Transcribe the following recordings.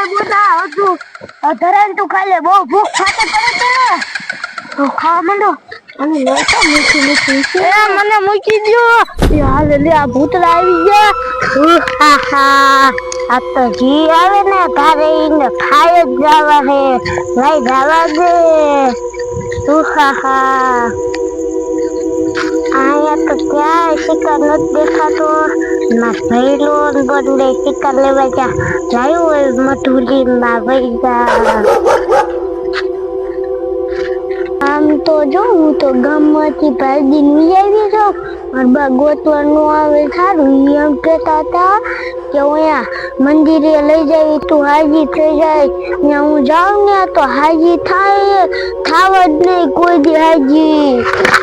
બોલા હતું ધરાન તું ખાઈ લે બહુ ભૂખ ખાતે પડે છે તો ખાવા માંડો અને લેતો મૂકી એ મને મૂકી દો યાર લે આ ભૂતળા આવી ગયા આ તો જી આવે ને તારે ઈને ખાઈ જ જવા હે લઈ જવા દે આયા તો ક્યાંય શિકાર નથી દેખાતો ના ભૈલો બદલે શિકાર લેવા જાય હોય મધુલી માં વૈગા આમ તો જો હું તો ગામમાંથી ભાગી ની આવી છું મારા ગોતવાનું આવે સારું એમ કહેતા હતા કે અહીંયા મંદિરે લઈ જાય તું હાજી થઈ જાય ત્યાં હું જાઉં ને તો હાજી થાય થાવ જ નહીં કોઈ દી હાજી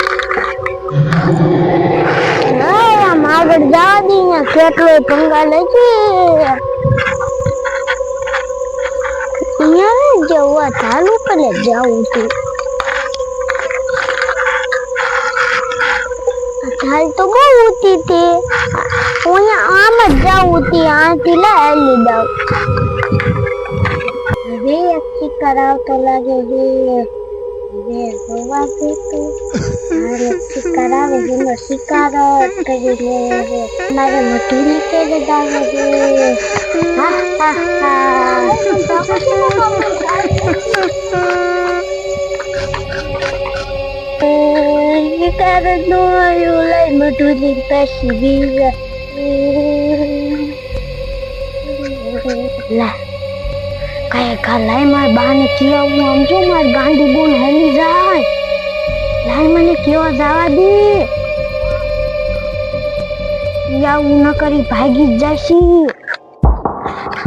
આગળ જવા દે કેટલો ભંગાલ અહીંયા જવા ચાલુ કરે જવું તું હાલ તો બહુ ઊંચી હતી હું આમ જ જાઉં હતી આથી લાવી દઉં હવે એક શિકાર આવતો લાગે છે હવે જોવા જઈતું શિકાર આવે એનો શિકાર કરી લે મારે મધુરી કે આવે છે શિકાર નો આવ્યું લઈ મધુરી પછી બીજા લા કઈ લાઈ મારે બાને કેવું આમ જો મારી ગાંડી બોન હેલી જાય લાઈ મને કેવા જવા દે આવું ન કરી ભાગી જ જશી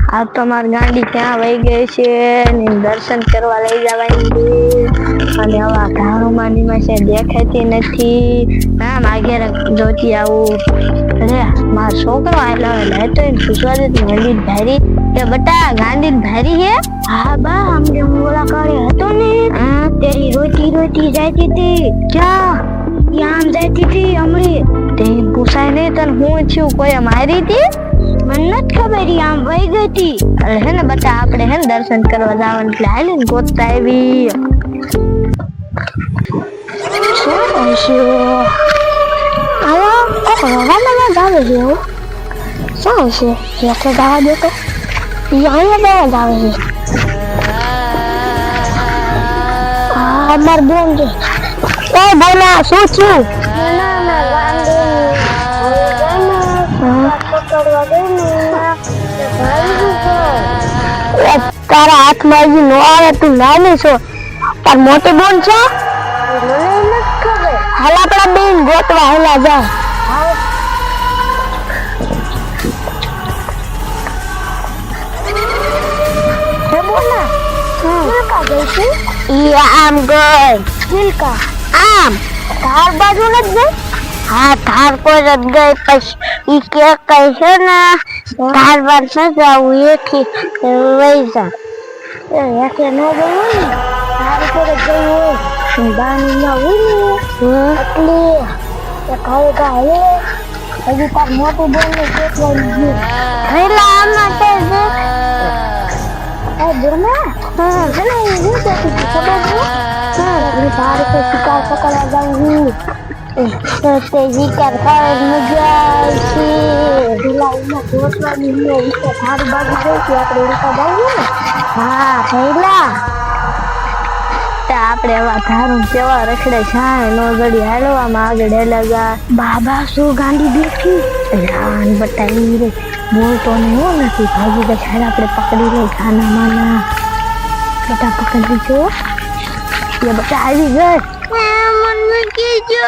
આ તો મારી ગાંડી ત્યાં વહી ગઈ છે ને દર્શન કરવા લઈ જવાની અને હવે ધારુમાં છે દેખાતી નથી હા માગે જોતી આવું અરે મારો છોકરો આવેલો લેતો એને પૂછવા દે ગાંડી ભારી કે બટા ગાંડી ભારી હે હા બા અમને મોલા કાળે હતો ને હા તેરી રોતી રોતી જાતી હતી ક્યાં યામ જાતી હતી અમરે તે પૂછાય નહીં તને હું છું કોઈ મારી હતી મને નથી ખબર આમ વહી ગઈ હતી અરે હે ને બટા આપણે હે ને દર્શન કરવા જવાનું એટલે હાલીને ગોતતા આવી અમાર બોન છે બોલા શું છું તારા હાથમાં હજી નો આવે તું નાની છો તાર મોટી બોન છે હાલ આપડા બેન ગોતવા હેલા જાય આમ ગઈ ચિલકા આમ તાર બાજુ ન ગઈ હા તાર કોઈ જ ગઈ પછી ઈ કે કઈ છે ને તાર બાર ન જાવું એથી વહી જા એકે ન ગયું ને તાર કોઈ જ ગયું બાની ના હોય ને એટલે એ કહે ગાલે હજી તાર મોટી બોન ને કેટલાઈ ગયું થઈલા આમાં તે એ દુર્મા હા જને એ હું કહેતી ખબર છે હા બાર તો શિકાર પકડવા જાઉં તો તે શિકાર ખાવા મજા છે ઢીલાઈમાં ગોતવાની ને ઈ તો થાર બાજુ જોઈ આપણે ઉડતા જાઈએ ને હા થઈલા તે આપણે એવા ધારું કેવા રખડે છાય નો ગડી હાલવામાં આગળ હેલાગા બાબા શું ગાંડી બેઠી રાન બટાઈ રે બોલતો નહીં નથી ભાગી તો છાડ આપણે પકડી લઈ ખાના માના બેટા પકડી જો એ બેટા આવી ગઈ મન મૂકી જો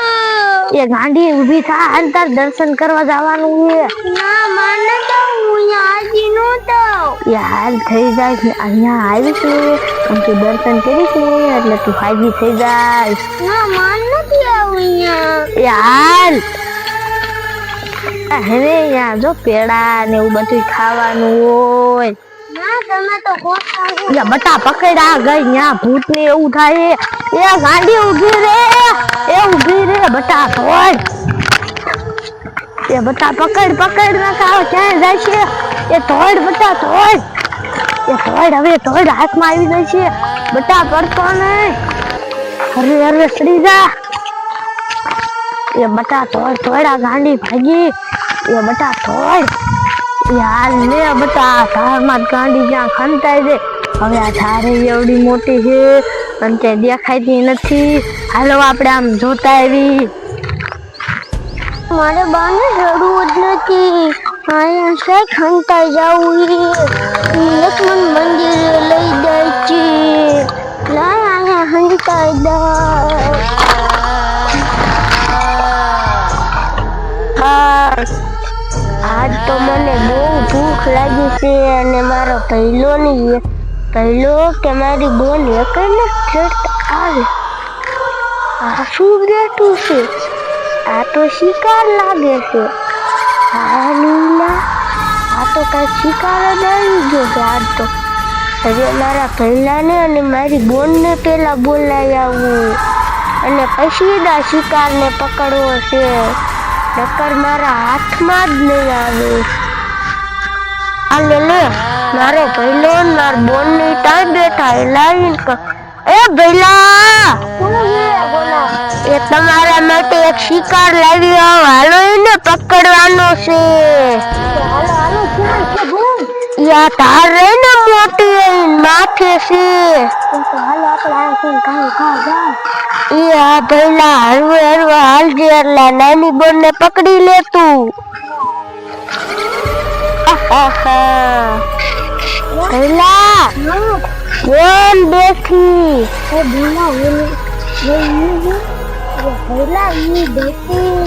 એ ગાંડી ઊભી થા અને તાર દર્શન કરવા જવાનું છે ના માને તો હું આજી નો તો એ હાલ થઈ જાય છે અહીંયા આવી છે અને તું દર્શન કરીશ ને એટલે તું હાજી થઈ જાય ના માન નથી આવું અહીંયા એ હાલ હવે અહીંયા જો પેડા ને એવું બધું ખાવાનું હોય ના તમે તો કોતા બટા પકડા ગઈ ન્યા ભૂત ને એવું થાય એ ગાંડી ઊભી રે બટા થોડ એ બટા પકડ ના ખાવ ક્યાં જાય છે એ થોડ બટા થોડ હવે તોડ હાથમાં આવી જાય છે બટા પડતો નહીં અરે અરે સડી જા એ બટા તોડ આ ગાંડી ભાગી એ બટા તોડ યાર લે બટા ધારમાં ગાંડી જ્યાં ખંતાઈ દે હવે આ ધારે એવડી મોટી છે અને તે દેખાતી નથી હાલો આપણે આમ જોતા આવી મારે બાને જરૂર જ નથી અહીંયા છે ખંતાઈ જાવું લક્ષ્મણ મંદિરે લઈ જાય છે લાય અહીંયા ખંતાઈ દા આજ તો મને બહુ ભૂખ લાગી છે અને મારો પહેલો કે મારી બોન એક જ આવે આ શું બેઠું છે આ તો શિકાર લાગે છે આ લીલા આ તો કઈ શિકાર જ આવી ગયો છે આજ તો હવે મારા પહેલાને અને મારી બોનને પેલા બોલાવી આવું અને પછી ના શિકારને પકડવો છે નકર મારા હાથમાં જ નહીં આવે આ લે મારો પહેલો માર બોન ની ટાઈ બેઠા લાવીને એ ભઈલા એ તમારા માટે એક શિકાર લાવી આવો હાલો એને પકડવાનો છે યા તાર રે ને મોટી માથે છે ભઈલા હળવે હાલજે એટલે નાની બોન ને પકડી લે તું ભઈલા બોન બેઠી ભઈલા ઈ બેઠી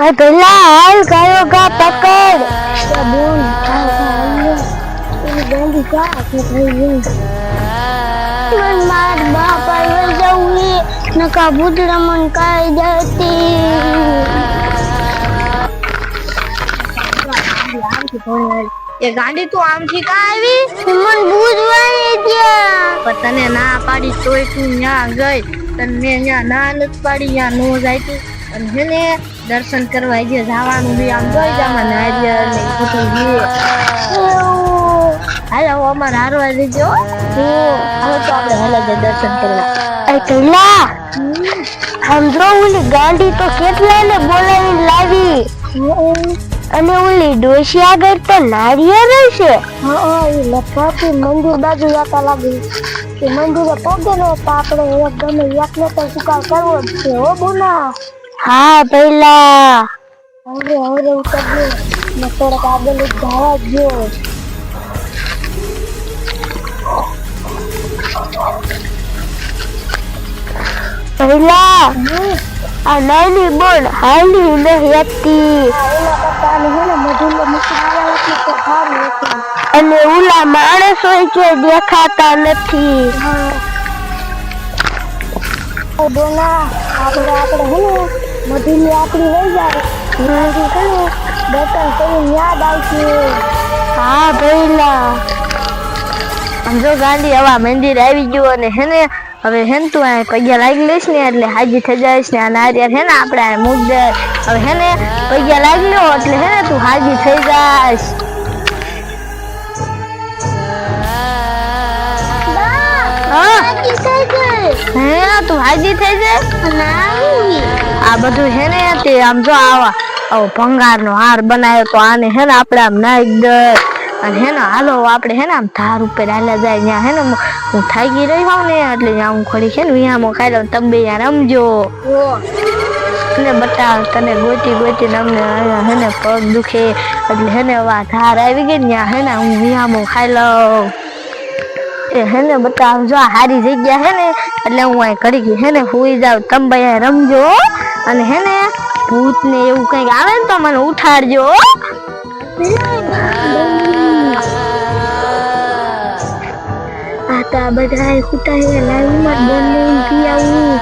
ભઈલા હાલ ગયો ગા પકડ બોન ગાંધી કા માર બાપા જવું નકા ભૂતડા મન કાઈ જતી એ ગાંડી તું આમથી કા આવી મન બૂજવાઈ ગયા પણ તને ના પાડી તોય તું ન્યા ગઈ તને ન્યા ના નથી પાડી ન્યા નો જાય તું અને હેને દર્શન કરવા જે જવાનું બી આમ જોઈ જામાં નારિયેળ ને બધું હાલો અમાર હારવા લેજો હવે તો આપણે હાલે દર્શન કરવા એ કઈલા સમજો ઓલી ગાંડી તો કેટલાને બોલાવીને લાવી અને ઓલી ડોશી આગળ તો નારિયેળ છે લખવાથી મંદિર બાજુ જતા લાગી કે મંદિરે પગેલો તો આપણે એક ગમે એકને તો શિકાર કરવો જ છે હો બોના હા પહેલા હવે ઉતરજો ને થોડોક આગળ જવા જો પહેલા આ નાની બોન હાલી નહીં હતી અને ઓલા માણસો કે દેખાતા નથી બોલા આપણે હે ને મધુલી આપણી લઈ જાય દર્શન કરીને યાદ આવશે હા ભઈલા સમજો ગાંધી હવા મંદિર આવી ગયું અને હે ને હવે હેન તું આ પૈયા લાગી લઈશ ને એટલે હાજી થઈ જઈશ ને આ નારિયેળ હે ને આપણે મુદ્દે હવે હે ને પૈયા લાગી લો એટલે હે ને તું હાજી થઈ જઈશ હે તું હાજી થઈ જાય આ બધું હે ને તે આમ જો આવો ભંગાર નો હાર બનાવ્યો તો આને હે ને આપણે આમ નાઈ દે અને હે ને હાલો આપણે હે ને આમ ધાર ઉપર હાલ્યા જાય ત્યાં હે ને હું થાકી રહી હોઉં ને એટલે ત્યાં હું ખડી છે ને વિયામાં ખાઈ લઉં તમે યાર રમજો ને બટા તને ગોતી ને અમને હે ને પગ દુખે એટલે હે ને વા ધાર આવી ગઈ ને ત્યાં હે ને હું વિયામાં ખાઈ લઉં એ હે ને બટા જો હારી જગ્યા હે ને એટલે હું અહીં ઘડી હે ને હુઈ જાવ તમે રમજો અને હે ને ભૂત ને એવું કઈક આવે ને તો મને ઉઠાડજો આતા બધા કુટાઈ લાવી માં બોલને પી આવું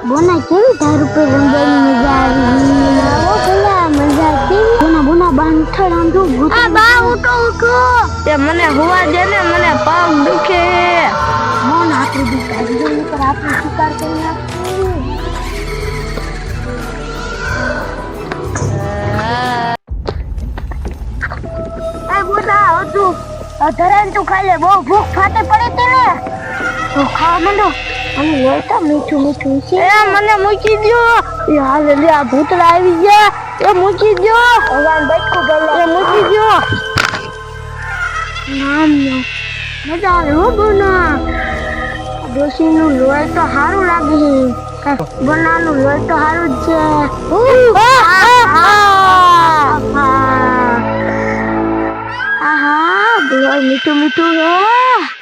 બોના કેવી ધાર ઉપર રંગવાની મજા આવી આવો પેલા મજા આવી બોના બાન થડામ જો આ બા ઉઠો તે મને હોવા દે ને મને પગ દુખે મોન આપી દીધા પર આપણે શિકાર કરી નાખું ધરાઈને તું ખાઈ લે, બહુ ભૂખ ફાટે પડી હતી ને. તો ખાવા માંડો. અને લોહી તો મીઠું મીઠું છે. એ મને મૂકી દો. એ હાલ લે, આ ભૂતળા આવી ગયા. એ મૂકી દો. ભગવાન બચકું ગયેલા. એ મૂકી દો. નામ મજા આવે હો બના. ડોશીનું લોહી તો સારું લાગે. બનાનું લોહી તો સારું જ છે. આહા, લોહી મીઠું મીઠું હે.